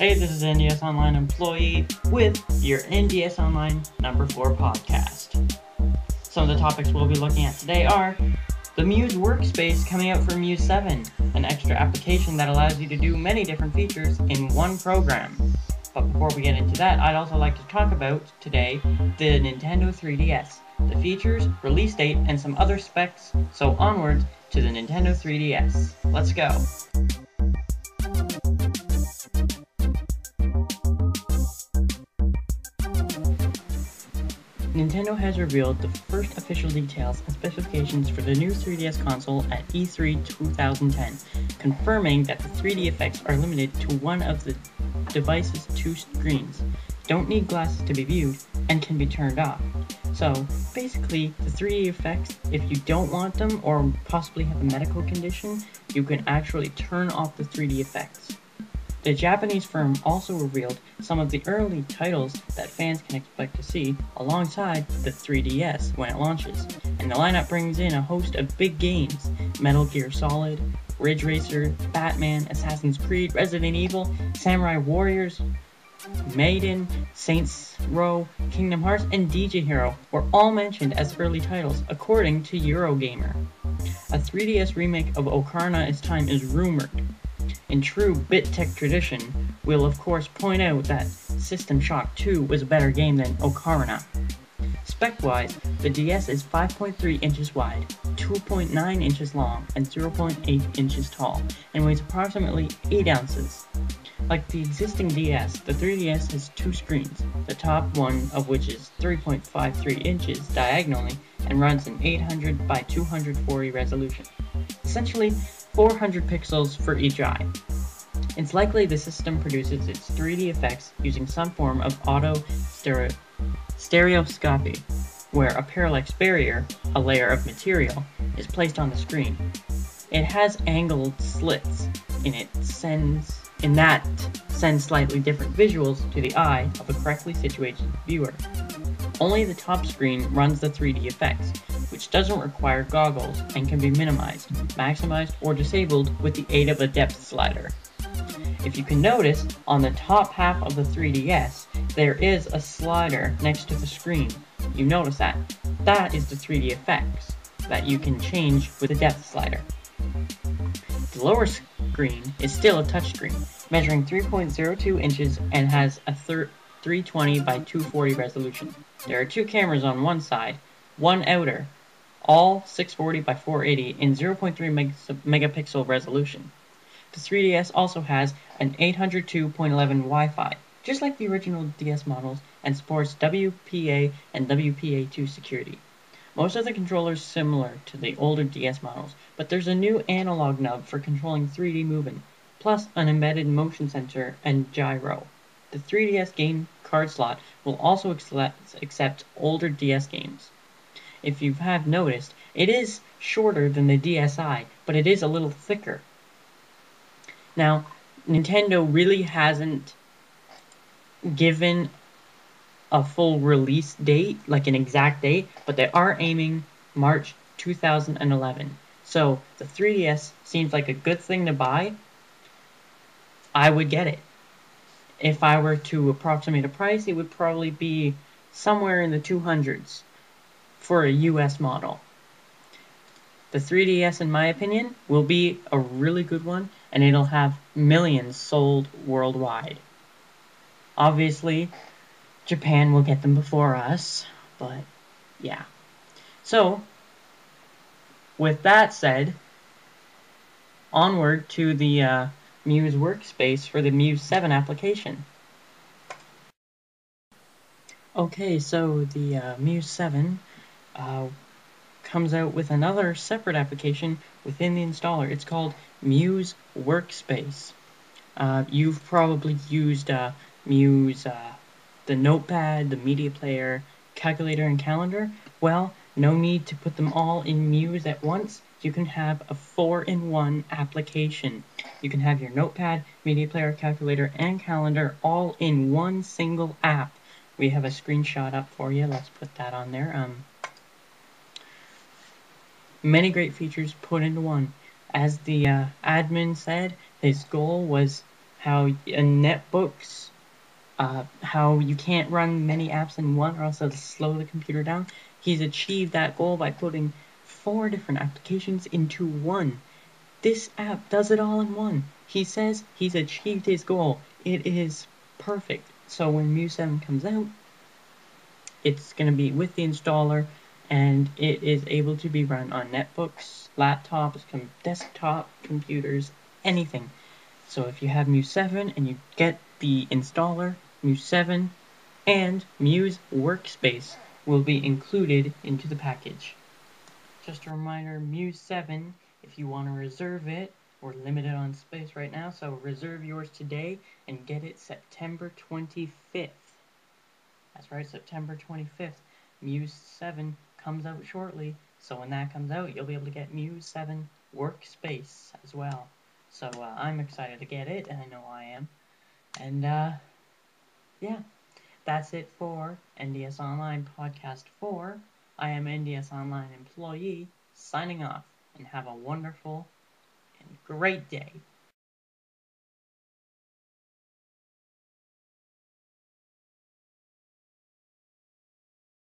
Hey, this is NDS Online employee with your NDS Online number 4 podcast. Some of the topics we'll be looking at today are the Muze Workspace coming out for Muze 7, an extra application that allows you to do many different features in one program. But before we get into that, I'd also like to talk about today the Nintendo 3DS, the features, release date, and some other specs, so onwards to the Nintendo 3DS. Let's go! Nintendo has revealed the first official details and specifications for the new 3DS console at E3 2010, confirming that the 3D effects are limited to one of the device's 2 screens, don't need glasses to be viewed, and can be turned off. So, basically, the 3D effects, if you don't want them or possibly have a medical condition, you can actually turn off the 3D effects. The Japanese firm also revealed some of the early titles that fans can expect to see alongside the 3DS when it launches, and the lineup brings in a host of big games: Metal Gear Solid, Ridge Racer, Batman, Assassin's Creed, Resident Evil, Samurai Warriors, Maiden, Saints Row, Kingdom Hearts, and DJ Hero were all mentioned as early titles, according to Eurogamer. A 3DS remake of Ocarina of Time is rumored. In true BitTech tradition, we'll of course point out that System Shock 2 was a better game than Ocarina. Spec-wise, the DS is 5.3 inches wide, 2.9 inches long, and 0.8 inches tall, and weighs approximately 8 ounces. Like the existing DS, the 3DS has 2 screens, the top one of which is 3.53 inches diagonally and runs an 800 by 240 resolution. Essentially, 400 pixels for each eye. It's likely the system produces its 3D effects using some form of stereoscopy, where a parallax barrier, a layer of material, is placed on the screen. It has angled slits that send slightly different visuals to the eye of a correctly situated viewer. Only the top screen runs the 3D effects, which doesn't require goggles and can be minimized, maximized, or disabled with the aid of a depth slider. If you can notice, on the top half of the 3DS, there is a slider next to the screen. You notice that. That is the 3D effects that you can change with the depth slider. The lower screen is still a touchscreen, measuring 3.02 inches and has a 320 by 240 resolution. There are 2 cameras on one side, one outer, all 640 by 480 in 0.3 megapixel resolution. The 3DS also has an 802.11 Wi-Fi, just like the original DS models, and supports WPA and WPA2 security. Most of the controllers are similar to the older DS models, but there's a new analog nub for controlling 3D movement, plus an embedded motion sensor and gyro. The 3DS game card slot will also accept older DS games. If you have noticed, it is shorter than the DSi, but it is a little thicker. Now, Nintendo really hasn't given a full release date, like an exact date, but they are aiming March 2011. So, the 3DS seems like a good thing to buy. I would get it. If I were to approximate a price, it would probably be somewhere in the 200s for a US model. The 3DS, in my opinion, will be a really good one, and it'll have millions sold worldwide. Obviously, Japan will get them before us, but yeah. So, with that said, onward to the Muze Workspace for the Muze 7 application. Okay, so the Muze 7 comes out with another separate application within the installer. It's called Muze Workspace. You've probably used Muze, the notepad, the media player, calculator, and calendar. Well, no need to put them all in Muze at once. You can have a 4-in-1 application. You can have your notepad, media player, calculator, and calendar all in one single app. We have a screenshot up for you. Let's put that on there. Many great features put into one. As the admin said, his goal was how in netbooks, how you can't run many apps in one or else it'll slow the computer down. He's achieved that goal by putting 4 different applications into one. This app does it all in one. He says he's achieved his goal. It is perfect. So when Muze 7 comes out, it's going to be with the installer, and it is able to be run on netbooks, laptops, desktop computers, anything. So if you have Muze 7 and you get the installer, Muze 7 and Muze Workspace will be included into the package. Just a reminder, Muze 7, if you want to reserve it, we're limited on space right now, so reserve yours today and get it September 25th. That's right, September 25th. Muze 7 comes out shortly, so when that comes out, you'll be able to get Muze 7 Workspace as well. So I'm excited to get it, and I know I am. And yeah, that's it for NDS Online Podcast 4. I am NDS Online employee, signing off, and have a wonderful and great day.